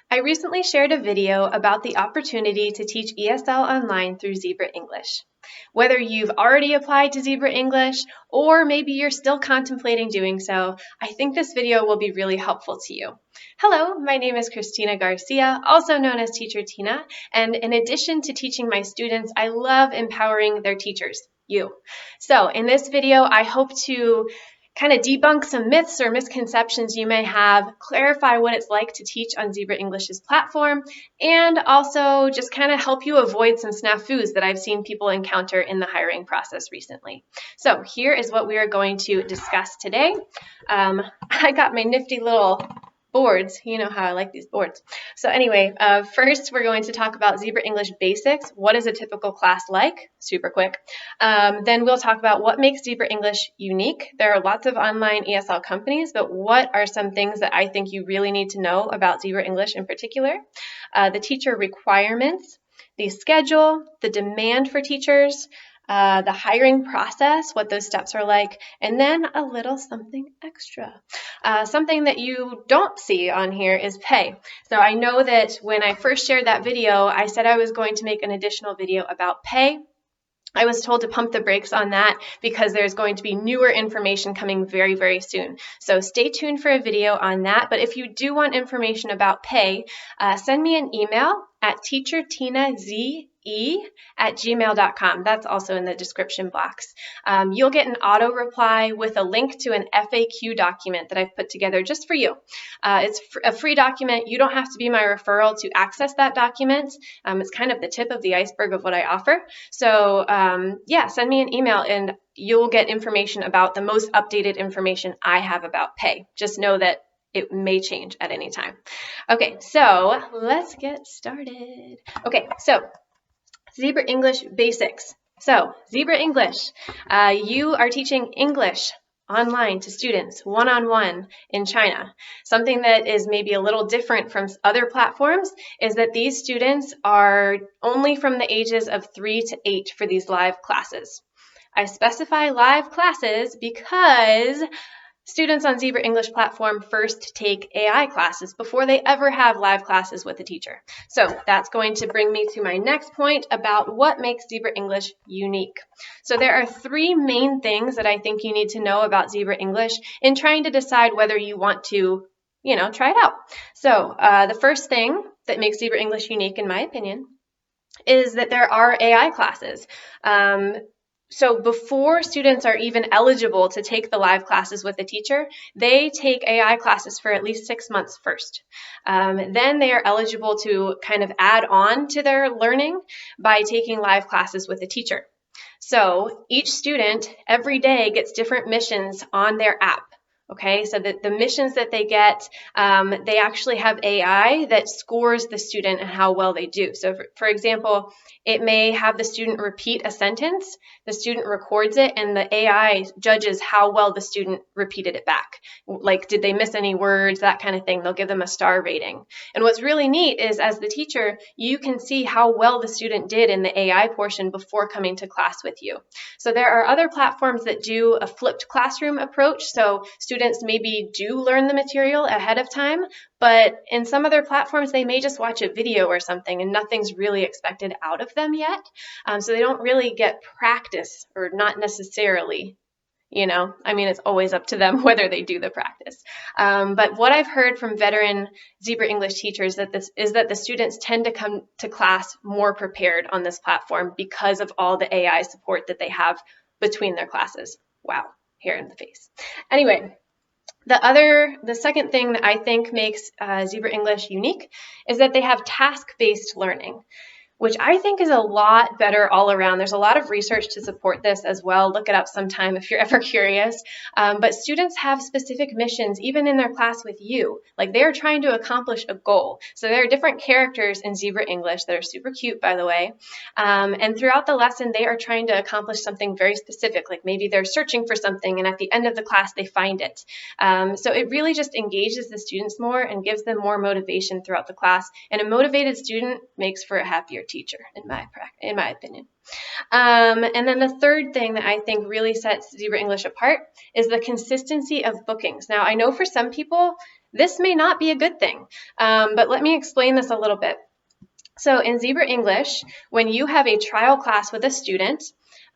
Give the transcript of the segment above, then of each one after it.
I recently shared a video about the opportunity to teach ESL online through Zebra English. Whether you've already applied to Zebra English or maybe you're still contemplating doing so, I think this video will be really helpful to you. Hello, my name is Kristina Garcia, also known as Teacher Tina, and in addition to teaching my students, I love empowering their teachers, you. So in this video, I hope to kind of debunk some myths or misconceptions you may have, clarify what it's like to teach on Zebra English's platform, and also just kind of help you avoid some snafus that I've seen people encounter in the hiring process recently. So here is what we are going to discuss today. I got my nifty little boards. You know how I like these boards. So anyway, first we're going to talk about Zebra English basics. What is a typical class like? Super quick. Then we'll talk about what makes Zebra English unique. There are lots of online ESL companies, but what are some things that I think you really need to know about Zebra English in particular? The teacher requirements, the schedule, the demand for teachers, the hiring process, what those steps are like, and then a little something extra. Something that you don't see on here is pay. So I know that when I first shared that video, I said I was going to make an additional video about pay. I was told to pump the brakes on that because there's going to be newer information coming very, very soon. So stay tuned for a video on that. But if you do want information about pay, send me an email at teachertinaze@gmail.com. That's also in the description box. You'll get an auto reply with a link to an FAQ document that I've put together just for you. It's a free document. You don't have to be my referral to access that document. It's kind of the tip of the iceberg of what I offer. So yeah, send me an email and you'll get information about the most updated information I have about pay. Just know that it may change at any time. Okay, so let's get started. Okay, so Zebra English basics. So Zebra English, you are teaching English online to students one-on-one in China. Something that is maybe a little different from other platforms is that these students are only from the ages of 3 to 8 for these live classes. I specify live classes because students on Zebra English platform first take AI classes before they ever have live classes with a teacher. So that's going to bring me to my next point about what makes Zebra English unique. So there are 3 main things that I think you need to know about Zebra English in trying to decide whether you want to, try it out. So the first thing that makes Zebra English unique, in my opinion, is that there are AI classes. So before students are even eligible to take the live classes with a teacher, they take AI classes for at least 6 months first. Then they are eligible to kind of add on to their learning by taking live classes with a teacher. So each student every day gets different missions on their app. Okay, so the missions that they get, they actually have AI that scores the student and how well they do. So for example, it may have the student repeat a sentence, the student records it, and the AI judges how well the student repeated it back. Like, did they miss any words, that kind of thing. They'll give them a star rating. And what's really neat is as the teacher, you can see how well the student did in the AI portion before coming to class with you. So there are other platforms that do a flipped classroom approach. So students maybe do learn the material ahead of time, but in some other platforms, they may just watch a video or something and nothing's really expected out of them yet. So they don't really get practice, or not necessarily. It's always up to them whether they do the practice. But what I've heard from veteran Zebra English teachers is that the students tend to come to class more prepared on this platform because of all the AI support that they have between their classes. Wow, hair in the face. Anyway, the second thing that I think makes Zebra English unique is that they have task-based learning, which I think is a lot better all around. There's a lot of research to support this as well. Look it up sometime if you're ever curious. But students have specific missions, even in their class with you. Like, they're trying to accomplish a goal. So there are different characters in Zebra English that are super cute, by the way. And throughout the lesson, they are trying to accomplish something very specific. Like maybe they're searching for something, and at the end of the class, they find it. So it really just engages the students more and gives them more motivation throughout the class. And a motivated student makes for a happier teacher, in my opinion. And then the third thing that I think really sets Zebra English apart is the consistency of bookings. Now, I know for some people, This may not be a good thing, but let me explain this a little bit. So in Zebra English, when you have a trial class with a student,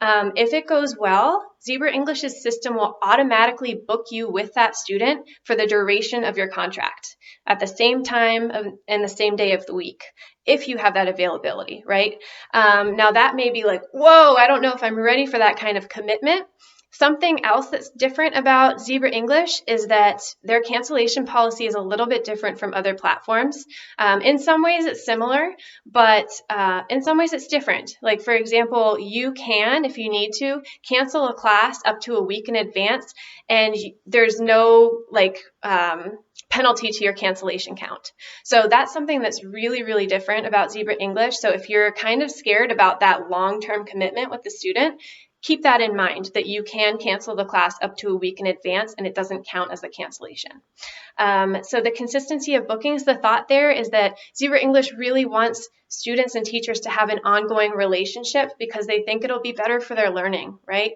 if it goes well, Zebra English's system will automatically book you with that student for the duration of your contract at the same time and the same day of the week, if you have that availability, right? Now that may be like, whoa, I don't know if I'm ready for that kind of commitment. Something else that's different about Zebra English is that their cancellation policy is a little bit different from other platforms. In some ways it's similar, but in some ways it's different. Like for example, you can, if you need to, cancel a class up to a week in advance, and there's no penalty to your cancellation count. So that's something that's really, really different about Zebra English. So if you're kind of scared about that long-term commitment with the student, keep that in mind, that you can cancel the class up to a week in advance and it doesn't count as a cancellation. So the consistency of bookings, the thought there is that Zebra English really wants students and teachers to have an ongoing relationship because they think it'll be better for their learning, right?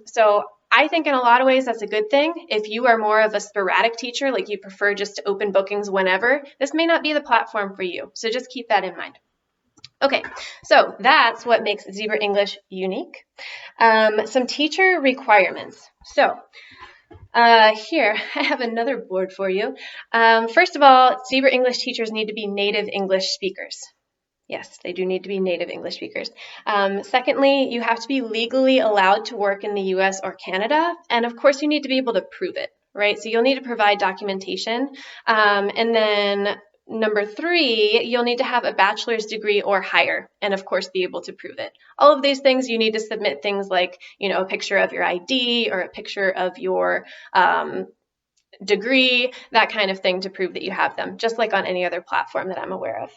So I think in a lot of ways that's a good thing. If you are more of a sporadic teacher, like you prefer just to open bookings whenever, this may not be the platform for you. So just keep that in mind. Okay, so that's what makes Zebra English unique. Some teacher requirements. So here, I have another board for you. First of all, Zebra English teachers need to be native English speakers. Yes, they do need to be native English speakers. Secondly, you have to be legally allowed to work in the US or Canada. And of course, you need to be able to prove it, right? So you'll need to provide documentation. And then number 3, you'll need to have a bachelor's degree or higher, and of course be able to prove it. All of these things, you need to submit things like, a picture of your ID or a picture of your degree, that kind of thing, to prove that you have them, just like on any other platform that I'm aware of.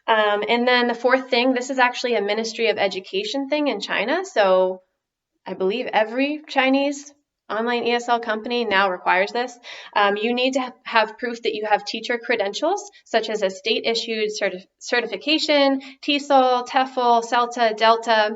And then the 4th thing, this is actually a Ministry of Education thing in China. So I believe every Chinese online ESL company now requires this. You need to have proof that you have teacher credentials, such as a state-issued certification, TESOL, TEFL, CELTA, Delta.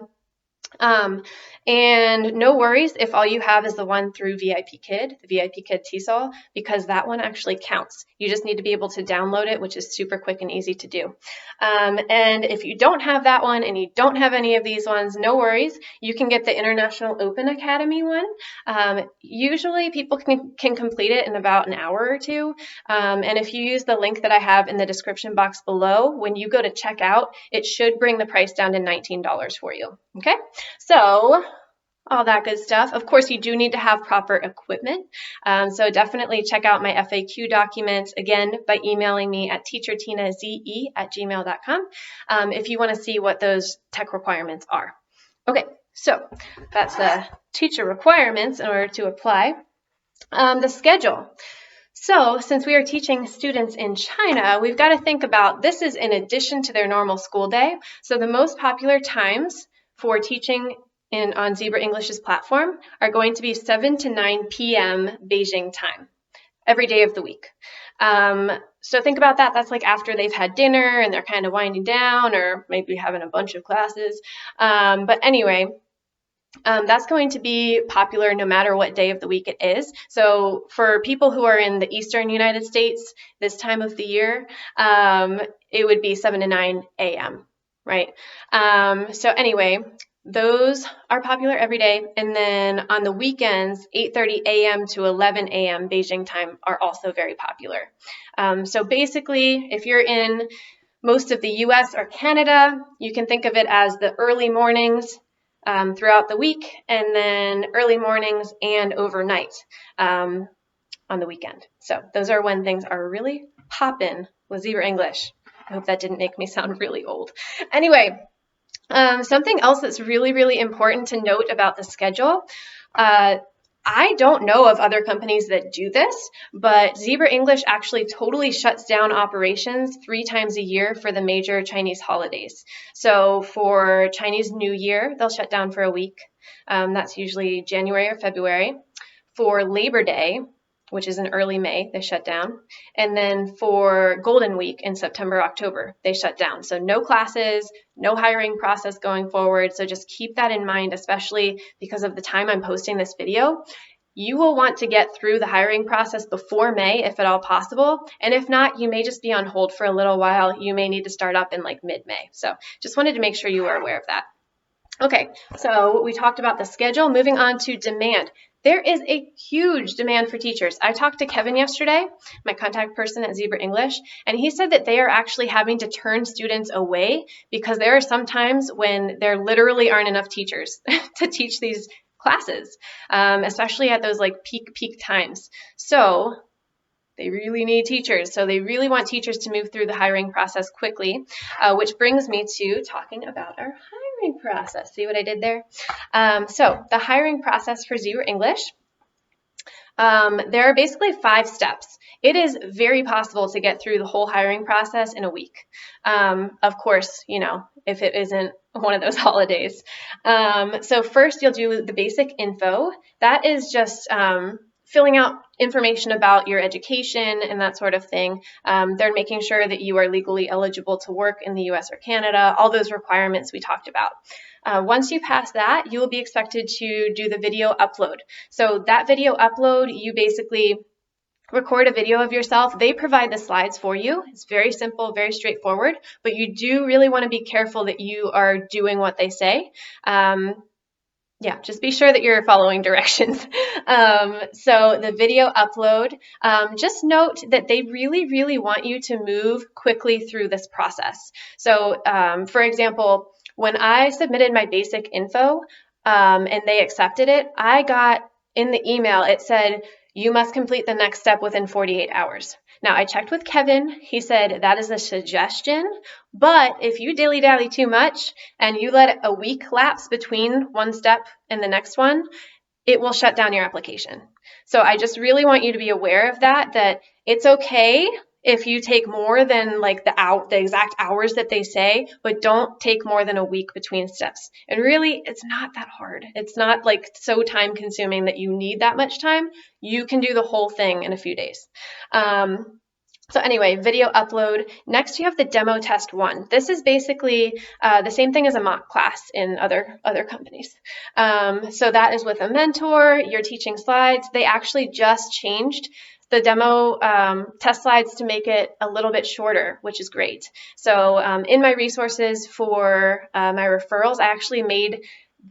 And no worries if all you have is the one through VIP Kid, the VIP Kid TESOL, because that one actually counts. You just need to be able to download it, which is super quick and easy to do. And if you don't have that one and you don't have any of these ones, no worries. You can get the International Open Academy one. Usually people can complete it in about an hour or 2. And if you use the link that I have in the description box below, when you go to check out, it should bring the price down to $19 for you. Okay, so all that good stuff. Of course, you do need to have proper equipment. So definitely check out my FAQ documents, again, by emailing me at teachertinaze@gmail.com if you want to see what those tech requirements are. Okay, so that's the teacher requirements in order to apply. The schedule. So since we are teaching students in China, we've got to think about, this is in addition to their normal school day. So the most popular times for teaching on Zebra English's platform are going to be 7 to 9 p.m. Beijing time, every day of the week. So think about that. That's like after they've had dinner and they're kind of winding down, or maybe having a bunch of classes. But anyway, that's going to be popular no matter what day of the week it is. So for people who are in the Eastern United States this time of the year, it would be 7 to 9 a.m., right? So anyway, those are popular every day. And then on the weekends, 8:30 a.m. to 11 a.m. Beijing time are also very popular. So basically, if you're in most of the US or Canada, you can think of it as the early mornings throughout the week, and then early mornings and overnight on the weekend. So those are when things are really poppin' with Zebra English. I hope that didn't make me sound really old. Anyway, something else that's really, really important to note about the schedule. I don't know of other companies that do this, but Zebra English actually totally shuts down operations 3 times a year for the major Chinese holidays. So for Chinese New Year, they'll shut down for a week. That's usually January or February. For Labor Day, which is in early May, they shut down. And then for Golden Week in September, October, they shut down. So no classes, no hiring process going forward. So just keep that in mind, especially because of the time I'm posting this video. you will want to get through the hiring process before May, if at all possible. And if not, you may just be on hold for a little while. You may need to start up in like mid-May. So just wanted to make sure you were aware of that. Okay, so we talked about the schedule. Moving on to demand. There is a huge demand for teachers. I talked to Kevin yesterday, my contact person at Zebra English, and he said that they are actually having to turn students away because there are some times when there literally aren't enough teachers to teach these classes, especially at those like peak times. So they really need teachers. So they really want teachers to move through the hiring process quickly, which brings me to talking about our hiring process. See what I did there? So the hiring process for Zebra English, there are basically 5 steps. It is very possible to get through the whole hiring process in a week. Of course, you know, if it isn't one of those holidays. So first you'll do the basic info. That is just filling out information about your education and that sort of thing. They're making sure that you are legally eligible to work in the US or Canada, all those requirements we talked about. Once you pass that, you will be expected to do the video upload. So that video upload, you basically record a video of yourself. They provide the slides for you. It's very simple, very straightforward, but you do really want to be careful that you are doing what they say. Yeah, just be sure that you're following directions. So the video upload, just note that they really want you to move quickly through this process. So for example, when I submitted my basic info and they accepted it, I got in the email, it said, you must complete the next step within 48 hours. Now, I checked with Kevin. He said that is a suggestion, but if you dilly-dally too much and you let a week lapse between one step and the next one, it will shut down your application. So I just really want you to be aware of that it's okay if you take more than like the exact hours that they say, but don't take more than a week between steps. And really, it's not that hard. It's not like so time consuming that you need that much time. You can do the whole thing in a few days. So anyway, video upload. Next, you have the demo test 1. This is basically the same thing as a mock class in other companies. So that is with a mentor. You're teaching slides. They actually just changed the demo test slides to make it a little bit shorter, which is great. So in my resources for my referrals, I actually made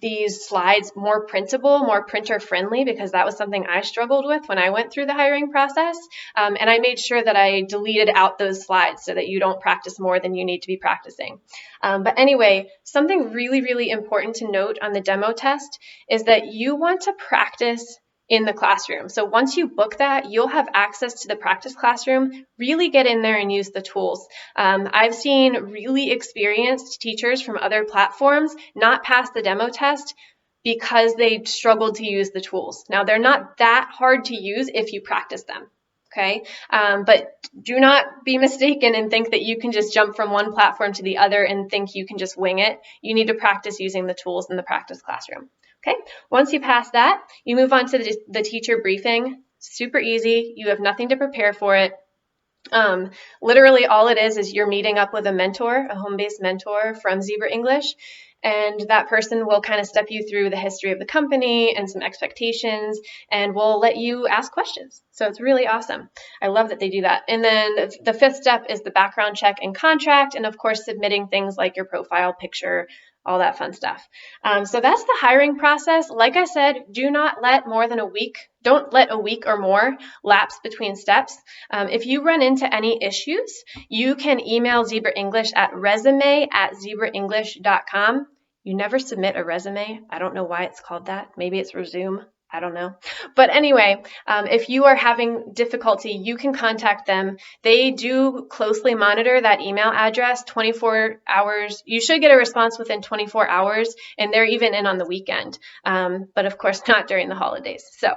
these slides more printable, more printer friendly, because that was something I struggled with when I went through the hiring process. And I made sure that I deleted out those slides so that you don't practice more than you need to be practicing. But anyway, something really important to note on the demo test is that you want to practice in the classroom. So once you book that, you'll have access to the practice classroom. Really get in there and use the tools. I've seen really experienced teachers from other platforms not pass the demo test because they struggled to use the tools. Now, they're not that hard to use if you practice them. Okay, but do not be mistaken and think that you can just jump from one platform to the other and think you can just wing it. You need to practice using the tools in the practice classroom. Okay, once you pass that, you move on to the teacher briefing. Super easy. You have nothing to prepare for it. Literally all it is you're meeting up with a mentor, a home-based mentor from Zebra English, and that person will kind of step you through the history of the company and some expectations, and will let you ask questions. So it's really awesome. I love that they do that. And then the 5th step is the background check and contract, and of course submitting things like your profile picture, all that fun stuff. So that's the hiring process. Like I said, do not let more than a week, don't let a week or more lapse between steps. If you run into any issues, you can email Zebra English at resume@zebraenglish.com. You never submit a resume. I don't know why it's called that. Maybe it's resume. I don't know. But anyway, if you are having difficulty, you can contact them. They do closely monitor that email address 24 hours. You should get a response within 24 hours, and they're even in on the weekend. But of course, not during the holidays. So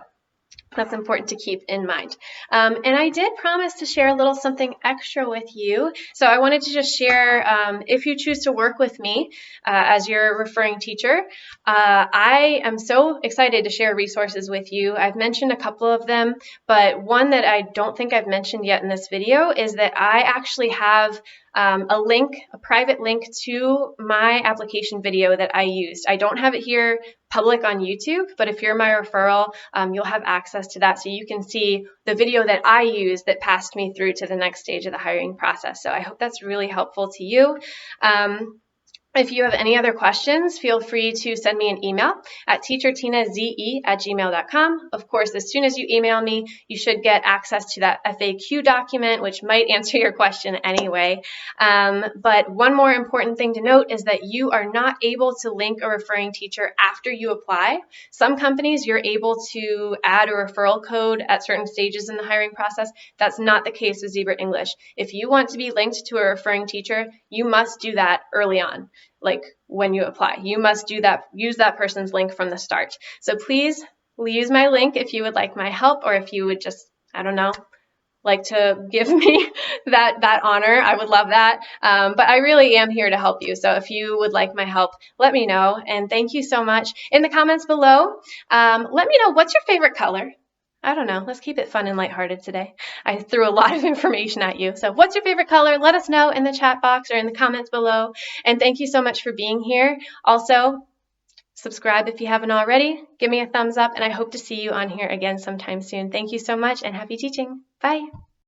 that's important to keep in mind. And I did promise to share a little something extra with you. So I wanted to just share, if you choose to work with me as your referring teacher, I am so excited to share resources with you. I've mentioned a couple of them, but one that I don't think I've mentioned yet in this video is that I actually have a private link to my application video that I used. I don't have it here public on YouTube, but if you're my referral, you'll have access to that so you can see the video that I used that passed me through to the next stage of the hiring process. So I hope that's really helpful to you. If you have any other questions, feel free to send me an email at teachertinaze@gmail.com. Of course, as soon as you email me, you should get access to that FAQ document, which might answer your question anyway. But one more important thing to note is that you are not able to link a referring teacher after you apply. Some companies, you're able to add a referral code at certain stages in the hiring process. That's not the case with Zebra English. If you want to be linked to a referring teacher, you must do that early on. Like when you apply, you must do that, use that person's link from the start. So please use my link if you would like my help, or if you would just, I don't know, like to give me that honor. I would love that. But I really am here to help you. So if you would like my help, let me know. And thank you so much. In the comments below, let me know, what's your favorite color? I don't know. Let's keep it fun and lighthearted today. I threw a lot of information at you. So what's your favorite color? Let us know in the chat box or in the comments below. And thank you so much for being here. Also, subscribe if you haven't already. Give me a thumbs up, and I hope to see you on here again sometime soon. Thank you so much, and happy teaching. Bye.